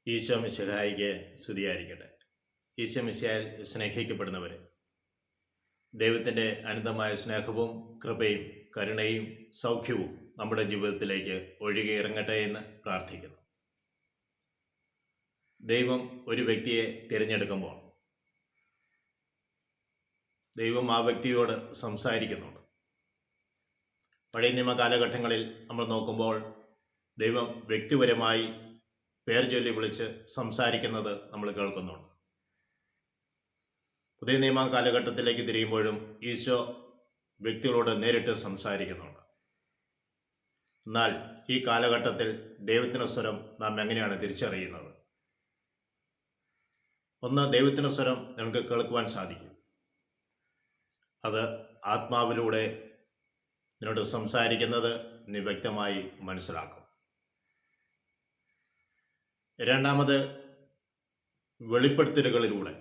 ഈശോ മിശിഹായിക്ക് സ്തുതിയായിരിക്കട്ടെ. ഈശോ മിശിഹായിൽ സ്നേഹിക്കപ്പെടുന്നവർ, ദൈവത്തിൻ്റെ അനന്തമായ സ്നേഹവും കൃപയും കരുണയും സൗഖ്യവും നമ്മുടെ ജീവിതത്തിലേക്ക് ഒഴുകി ഇറങ്ങട്ടെ എന്ന് പ്രാർത്ഥിക്കുന്നു. ദൈവം ഒരു വ്യക്തിയെ തിരഞ്ഞെടുക്കുമ്പോൾ ദൈവം ആ വ്യക്തിയോട് സംസാരിക്കുന്നുണ്ട്. പഴയ നിയമ കാലഘട്ടങ്ങളിൽ നമ്മൾ നോക്കുമ്പോൾ ദൈവം വ്യക്തിപരമായി പേർ ചൊല്ലി വിളിച്ച് സംസാരിക്കുന്നത് നമ്മൾ കേൾക്കുന്നുണ്ട്. പുതിയ നിയമ കാലഘട്ടത്തിലേക്ക് തിരിയുമ്പോഴും ഈശോ വ്യക്തികളോട് നേരിട്ട് സംസാരിക്കുന്നുണ്ട്. എന്നാൽ ഈ കാലഘട്ടത്തിൽ ദൈവത്തിൻ്റെ സ്വരം നാം എങ്ങനെയാണ് തിരിച്ചറിയുന്നത്? ഒന്ന്, ദൈവത്തിൻ്റെ സ്വരം നമുക്ക് കേൾക്കുവാൻ സാധിക്കും. അത് ആത്മാവിലൂടെ നിന്നോട് സംസാരിക്കുന്നത് നീ വ്യക്തമായി മനസ്സിലാക്കും. രണ്ടാമത്, വെളിപ്പെടുത്തലുകളിലൂടെ,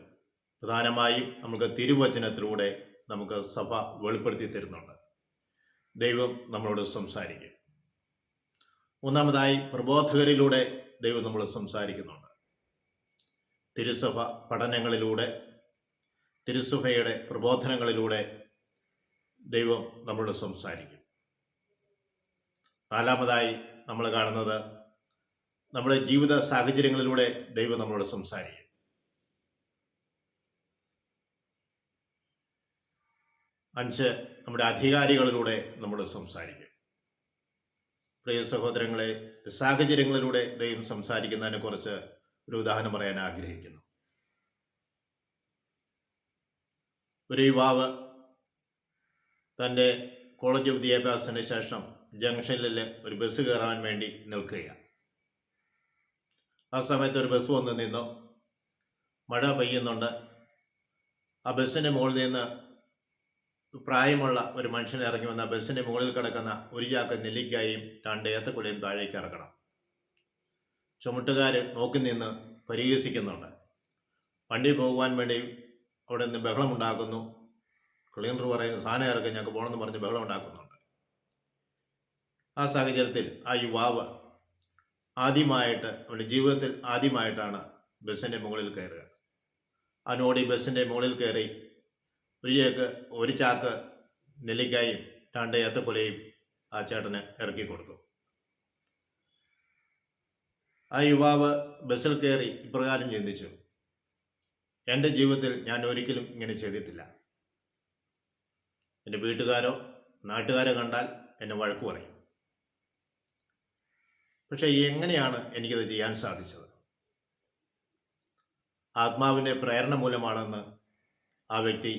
പ്രധാനമായും നമുക്ക് തിരുവചനത്തിലൂടെ നമുക്ക് സഭ വെളിപ്പെടുത്തി തരുന്നുണ്ട്. ദൈവം നമ്മളോട് സംസാരിക്കും. മൂന്നാമതായി, പ്രബോധകരിലൂടെ ദൈവം നമ്മളോട് സംസാരിക്കുന്നുണ്ട്. തിരുസഭ പഠനങ്ങളിലൂടെ, തിരുസഭയുടെ പ്രബോധനങ്ങളിലൂടെ ദൈവം നമ്മളോട് സംസാരിക്കും. നാലാമതായി നമ്മൾ കാണുന്നത്, നമ്മുടെ ജീവിത സാഹചര്യങ്ങളിലൂടെ ദൈവം നമ്മളോട് സംസാരിക്കും. അഞ്ച്, നമ്മുടെ അധികാരികളിലൂടെ നമ്മളോട് സംസാരിക്കും. പ്രിയ സഹോദരങ്ങളെ, സാഹചര്യങ്ങളിലൂടെ ദൈവം സംസാരിക്കുന്നതിനെ കുറിച്ച് ഒരു ഉദാഹരണം പറയാൻ ആഗ്രഹിക്കുന്നു. ഒരു യുവാവ് തൻ്റെ കോളേജ് വിദ്യാഭ്യാസത്തിന് ശേഷം ജംഗ്ഷനിൽ ഒരു ബസ് കയറാൻ വേണ്ടി നിൽക്കുകയാണ്. ആ സമയത്ത് ഒരു ബസ് വന്ന് നിന്നു. മഴ പെയ്യുന്നുണ്ട്. ആ ബസ്സിൻ്റെ മുകളിൽ നിന്ന് പ്രായമുള്ള ഒരു മനുഷ്യൻ ഇറങ്ങി വന്ന ബസ്സിൻ്റെ മുകളിൽ കിടക്കുന്ന ഒരു ചാക്ക് നെല്ലിക്കായും 2 ഏത്തക്കുലയും താഴേക്ക് ഇറക്കണം. ചുമട്ടുകാർ നോക്കി നിന്ന് പരിഹസിക്കുന്നുണ്ട്. വണ്ടി പോകുവാൻ വേണ്ടി അവിടെ നിന്ന് ബഹളമുണ്ടാക്കുന്നു. ക്ലീനർ പറയുന്നു, സാധനം ഇറക്കി ഞങ്ങൾക്ക് പോകണമെന്ന് പറഞ്ഞ് ബഹളം ഉണ്ടാക്കുന്നുണ്ട്. ആ സാഹചര്യത്തിൽ ആ യുവാവ് അവൻ്റെ ജീവിതത്തിൽ ആദ്യമായിട്ടാണ് ബസ്സിൻ്റെ മുകളിൽ കയറുക. അവനോട് ഈ ബസ്സിൻ്റെ മുകളിൽ കയറി ഒരു ചാക്ക് നെല്ലിക്കായും 2 ഏത്തക്കുലയും ആ ചേട്ടന് ഇറക്കി കൊടുത്തു. ആ യുവാവ് ബസ്സിൽ കയറി ഇപ്രകാരം ചിന്തിച്ചു, എൻ്റെ ജീവിതത്തിൽ ഞാൻ ഒരിക്കലും ഇങ്ങനെ ചെയ്തിട്ടില്ല. എൻ്റെ വീട്ടുകാരോ നാട്ടുകാരോ കണ്ടാൽ എന്നെ വഴക്ക് പറയും. പക്ഷെ എങ്ങനെയാണ് എനിക്കത് ചെയ്യാൻ സാധിച്ചത്? ആത്മാവിൻ്റെ പ്രേരണ മൂലമാണെന്ന് ആ വ്യക്തി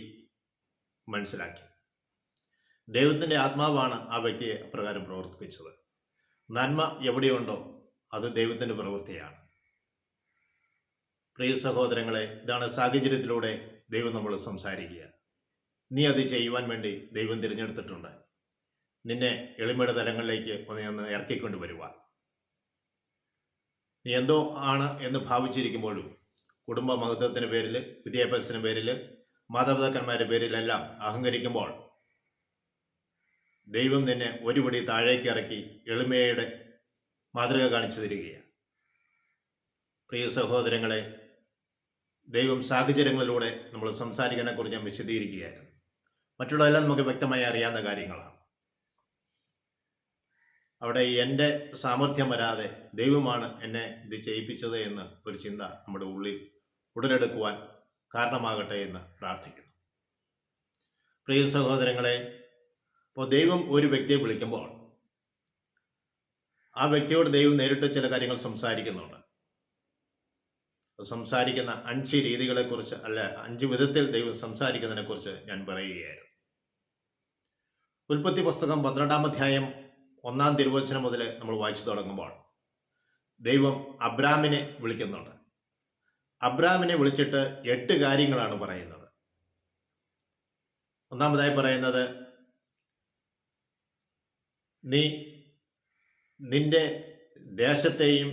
മനസ്സിലാക്കി. ദൈവത്തിൻ്റെ ആത്മാവാണ് ആ വ്യക്തിയെ അപ്രകാരം പ്രവർത്തിപ്പിച്ചത്. നന്മ എവിടെയുണ്ടോ അത് ദൈവത്തിൻ്റെ പ്രവൃത്തിയാണ്. പ്രിയ സഹോദരങ്ങളെ, ഇതാണ് സാഹചര്യത്തിലൂടെ ദൈവം നമ്മൾ സംസാരിക്കുക. നീ അത് ചെയ്യുവാൻ വേണ്ടി ദൈവം തിരഞ്ഞെടുത്തിട്ടുണ്ട്. നിന്നെ എളിമയുടെ തലങ്ങളിലേക്ക് ഒന്ന് ഇറക്കിക്കൊണ്ട് വരുവാൻ. നീ എന്തോ ആണ് എന്ന് ഭാവിച്ചിരിക്കുമ്പോഴും കുടുംബ മഹത്വത്തിൻ്റെ പേരിൽ, വിദ്യാഭ്യാസത്തിൻ്റെ പേരിൽ, മാതാപിതാക്കന്മാരുടെ പേരിലെല്ലാം അഹങ്കരിക്കുമ്പോൾ ദൈവം നിന്നെ ഒരുപടി താഴേക്ക് ഇറക്കി എളിമയുടെ മാതൃക കാണിച്ചു തരികയാണ്. പ്രിയ സഹോദരങ്ങളെ, ദൈവം സാഹചര്യങ്ങളിലൂടെ നമ്മൾ സംസാരിക്കുന്നതിനെക്കുറിച്ച് ഞാൻ വിശദീകരിക്കുകയായിരുന്നു. മറ്റുള്ളതെല്ലാം നമുക്ക് വ്യക്തമായി അറിയാവുന്ന കാര്യങ്ങളാണ്. അവിടെ എൻ്റെ സാമർഥ്യം വരാതെ ദൈവമാണ് എന്നെ ഇത് ചെയ്യിപ്പിച്ചത് എന്ന് ഒരു ചിന്ത നമ്മുടെ ഉള്ളിൽ ഉടലെടുക്കുവാൻ കാരണമാകട്ടെ എന്ന് പ്രാർത്ഥിക്കുന്നു. പ്രിയ സഹോദരങ്ങളെ, ഇപ്പോൾ ദൈവം ഒരു വ്യക്തിയെ വിളിക്കുമ്പോൾ ആ വ്യക്തിയോട് ദൈവം നേരിട്ട് ചില കാര്യങ്ങൾ സംസാരിക്കുന്നുണ്ട്. സംസാരിക്കുന്ന 5 രീതികളെക്കുറിച്ച്, 5 വിധത്തിൽ ദൈവം സംസാരിക്കുന്നതിനെക്കുറിച്ച് ഞാൻ പറയുകയായിരുന്നു. ഉൽപ്പത്തി പുസ്തകം 12-ാം അധ്യായം 1-ാം തിരുവചനം മുതൽ നമ്മൾ വായിച്ചു തുടങ്ങുമ്പോൾ ദൈവം അബ്രാമിനെ വിളിക്കുന്നുണ്ട്. അബ്രാമിനെ വിളിച്ചിട്ട് 8 കാര്യങ്ങളാണ് പറയുന്നത്. ഒന്നാമതായി പറയുന്നത്, നീ നിന്റെ ദേശത്തെയും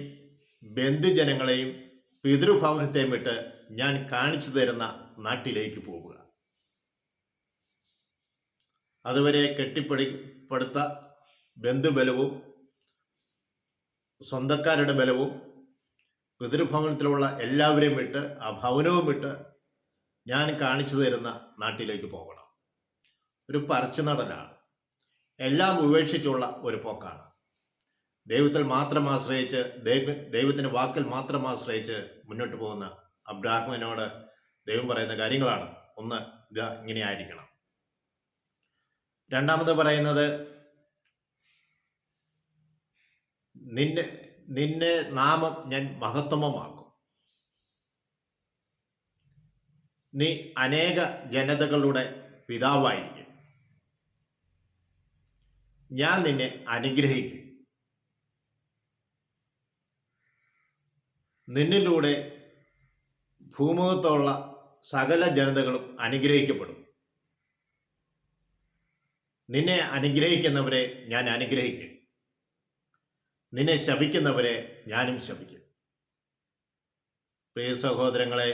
ബന്ധുജനങ്ങളെയും പിതൃഭവനത്തെയും വിട്ട് ഞാൻ കാണിച്ചു തരുന്ന നാട്ടിലേക്ക് പോവുക. അതുവരെ കെട്ടിപ്പടുത്ത ബന്ധുബലവും സ്വന്തക്കാരുടെ ബലവും പിതൃഭവനത്തിലുള്ള എല്ലാവരെയും വിട്ട് ആ ഭവനവും വിട്ട് ഞാൻ കാണിച്ചു തരുന്ന നാട്ടിലേക്ക് പോകണം. ഒരു പറിച്ചു നടലാണ്. എല്ലാം ഉപേക്ഷിച്ചുള്ള ഒരു പോക്കാണ്. ദൈവത്തിൽ മാത്രം ആശ്രയിച്ച് ദൈവത്തിൻ്റെ വാക്കിൽ മാത്രം ആശ്രയിച്ച് മുന്നോട്ട് പോകുന്ന അബ്രാഹാമിനോട് ദൈവം പറയുന്ന കാര്യങ്ങളാണ്. ഒന്ന്, ഇത് ഇങ്ങനെ ആയിരിക്കണം. രണ്ടാമത് പറയുന്നത്, നിന്നെ നാമം ഞാൻ മഹത്വമാക്കും. നീ അനേക ജനതകളുടെ പിതാവായിരിക്കും. ഞാൻ നിന്നെ അനുഗ്രഹിക്കും. നിന്നിലൂടെ ഭൂമുഖത്തുള്ള സകല ജനതകളും അനുഗ്രഹിക്കപ്പെടും. നിന്നെ അനുഗ്രഹിക്കുന്നവരെ ഞാൻ അനുഗ്രഹിക്കും. നിന്നെ ശപിക്കുന്നവരെ ഞാനും ശപിക്കും. പ്രിയ സഹോദരങ്ങളെ,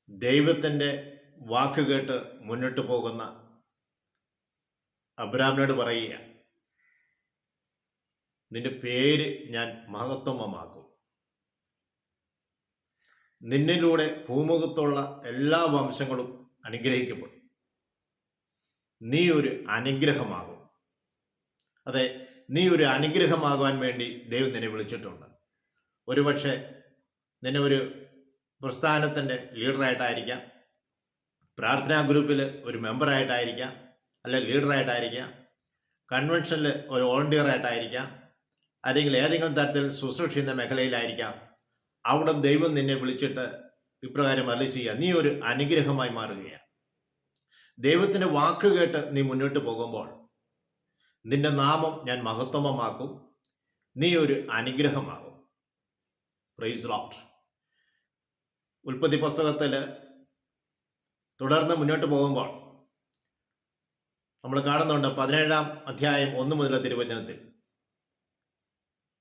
ദൈവത്തിൻ്റെ വാക്ക് കേട്ട് മുന്നോട്ട് പോകുന്ന അബ്രാഹാമിനോട് പറയുക, നിന്റെ പേര് ഞാൻ മഹത്വമാക്കും. നിന്നിലൂടെ ഭൂമുഖത്തുള്ള എല്ലാ വംശങ്ങളും അനുഗ്രഹിക്കപ്പെടും. നീ ഒരു അനുഗ്രഹമാകും. അതെ, നീ ഒരു അനുഗ്രഹമാകുവാൻ വേണ്ടി ദൈവം നിന്നെ വിളിച്ചിട്ടുണ്ട്. ഒരുപക്ഷെ നിന്നെ ഒരു പ്രസ്ഥാനത്തിൻ്റെ ലീഡറായിട്ടായിരിക്കാം, പ്രാർത്ഥനാ ഗ്രൂപ്പിൽ ഒരു മെമ്പറായിട്ടായിരിക്കാം, അല്ലെ ലീഡറായിട്ടായിരിക്കാം, കൺവെൻഷനിൽ ഒരു വോളണ്ടിയറായിട്ടായിരിക്കാം, അല്ലെങ്കിൽ ഏതെങ്കിലും തരത്തിൽ ശുശ്രൂഷ ചെയ്യുന്ന മേഖലയിലായിരിക്കാം. അവിടെ ദൈവം നിന്നെ വിളിച്ചിട്ട് ഇപ്രകാരം അരുളി ചെയ്യുക, നീ ഒരു അനുഗ്രഹമായി മാറുകയാണ്. ദൈവത്തിൻ്റെ വാക്ക് കേട്ട് നീ മുന്നോട്ട് പോകുമ്പോൾ നിന്റെ നാമം ഞാൻ മഹത്വമാക്കും. നീ ഒരു അനുഗ്രഹമാകും. Praise Lord. ഉൽപ്പത്തി പുസ്തകത്തിൽ തുടർന്ന് മുന്നോട്ട് പോകുമ്പോൾ നമ്മൾ കാണുന്നുണ്ട് 17-ാം അധ്യായം 1 മുതൽ തിരുവചനത്തിൽ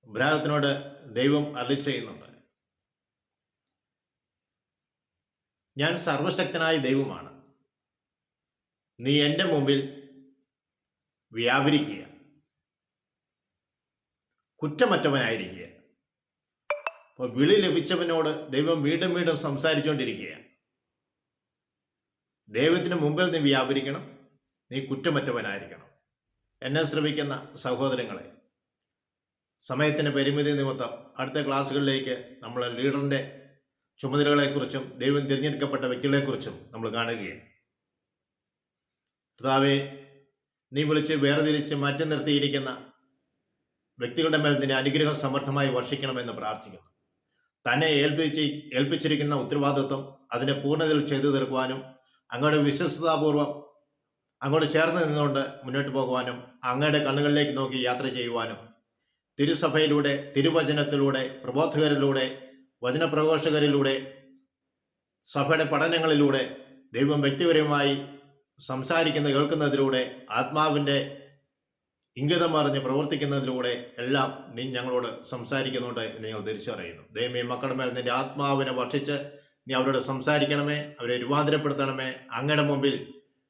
അബ്രാഹത്തിനോട് ദൈവം അരുളി ചെയ്യുന്നുണ്ട്, ഞാൻ സർവശക്തനായ ദൈവമാണ്. നീ എൻ്റെ മുമ്പിൽ വ്യാപരിക്കുക, കുറ്റമറ്റവനായിരിക്കുക. അപ്പോൾ വിളി ലഭിച്ചവനോട് ദൈവം വീണ്ടും വീണ്ടും സംസാരിച്ചുകൊണ്ടിരിക്കുകയാണ്. ദൈവത്തിന് മുമ്പിൽ നീ വ്യാപരിക്കണം, നീ കുറ്റമറ്റവനായിരിക്കണം. എന്നെ ശ്രമിക്കുന്ന സഹോദരങ്ങളെ, സമയത്തിൻ്റെ പരിമിതി നിമിത്തം അടുത്ത ക്ലാസ്സുകളിലേക്ക് നമ്മൾ ലീഡറിൻ്റെ ചുമതലകളെക്കുറിച്ചും ദൈവം തിരഞ്ഞെടുക്കപ്പെട്ട വ്യക്തികളെക്കുറിച്ചും നമ്മൾ കാണുകയാണ്. കർത്താവേ, നീ വിളിച്ച് വേർതിരിച്ച് മാറ്റി നിർത്തിയിരിക്കുന്ന വ്യക്തികളുടെ മേൽ നിന്റെ അനുഗ്രഹം സമർത്ഥമായി വർഷിക്കണമെന്ന് പ്രാർത്ഥിക്കുന്നു. തന്നെ ഏൽപ്പിച്ചിരിക്കുന്ന ഉത്തരവാദിത്വം അതിനെ പൂർണ്ണതയിൽ ചെയ്തു തീർക്കുവാനും അങ്ങയുടെ വിശ്വസ്തതാപൂർവം അങ്ങോട്ട് ചേർന്ന് നിന്നുകൊണ്ട് മുന്നോട്ട് പോകുവാനും അങ്ങയുടെ കണ്ണുകളിലേക്ക് നോക്കി യാത്ര ചെയ്യുവാനും തിരുസഭയിലൂടെ, തിരുവചനത്തിലൂടെ, പ്രബോധകരിലൂടെ, വചനപ്രഘോഷകരിലൂടെ, സഭയുടെ പഠനങ്ങളിലൂടെ ദൈവം വ്യക്തിപരമായി കേൾക്കുന്നതിലൂടെ, ആത്മാവിൻ്റെ ഇംഗിതം അറിഞ്ഞ് പ്രവർത്തിക്കുന്നതിലൂടെ എല്ലാം നീ ഞങ്ങളോട് സംസാരിക്കുന്നുണ്ട് എന്ന് ഞങ്ങൾ തിരിച്ചറിയുന്നു. ദൈവമേ, മക്കളുടെ മേൽ നിന്റെ ആത്മാവിനെ വർഷിച്ച് നീ അവരോട് സംസാരിക്കണമേ, അവരെ രൂപാന്തരപ്പെടുത്തണമേ. അങ്ങയുടെ മുമ്പിൽ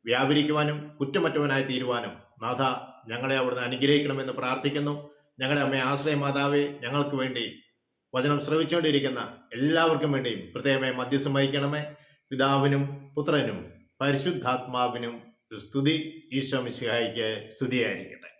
വ്യാപരിക്കുവാനും കുറ്റമറ്റവനായി തീരുവാനും നാഥ ഞങ്ങളെ അവിടുന്ന് അനുഗ്രഹിക്കണമെന്ന് പ്രാർത്ഥിക്കുന്നു. ഞങ്ങളുടെ അമ്മയെ ആശ്രയ മാതാവേ, ഞങ്ങൾക്ക് വേണ്ടി വചനം ശ്രവിച്ചുകൊണ്ടിരിക്കുന്ന എല്ലാവർക്കും വേണ്ടിയും പ്രത്യേകമായി മധ്യസ്ഥം വഹിക്കണമേ. പിതാവിനും പുത്രനും പരിശുദ്ധാത്മാവിനും സ്തുതി. ഈശോ മിശിഹായ്ക്ക് സ്തുതിയായിരിക്കട്ടെ.